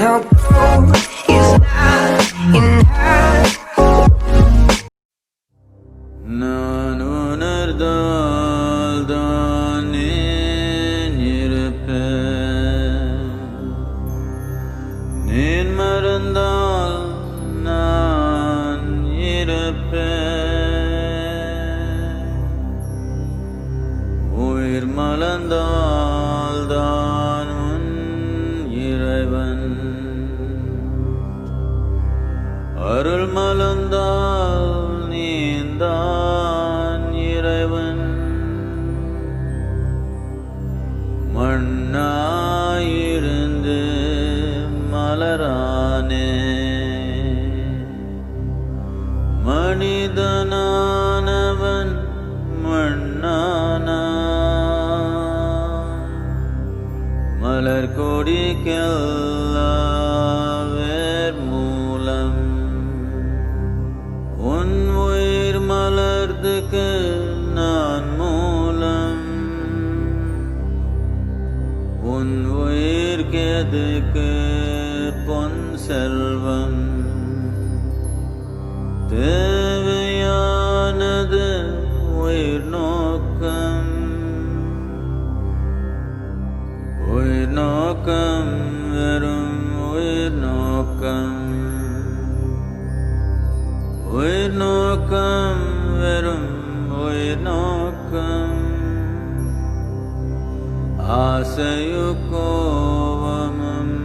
Now gold is not enough. நான் உணர்ந்தால் தானே இருப்பேன், நீர் மறந்தால் நான் இருப்பேன். உயிர் மலர்ந்தால் தான் உன் இறைவன், அருள் மலர்ந்தால் நீந்தான் இறைவன். மண்ணாயிருந்து மலரானே, மனிதனானவன் மண்ணானா. மலர் கொடிக்கெல்லாம் வேர் மூலம், உன் உயிர் மலர்ந்துக்கு நான் மூலம். உன் உயிர் கேதுக்கு பொன் செல்வம், தேவையானது உயிர் நோக்கம். உயிர் நோக்கம் வெறும் உயிர் நோக்கம், உயிர் நோக்கம் வெறும் உயிர் நோக்கம். ஆசையு கோபமும்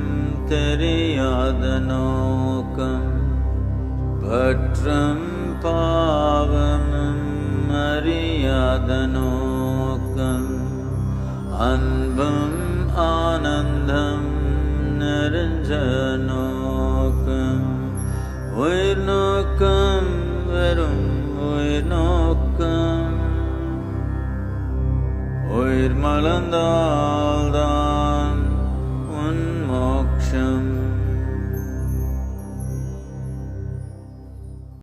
தெரியாத நோக்கம், பற்றும் பாவமும் அறியாத நோக்கம். அன்பும் ஆனந்தம் நிறைஞ்ச நோக்கம். உயிர் நோக்கம் வெறும் உயிர் நோக்கம். உயிர் மலர்ந்தால்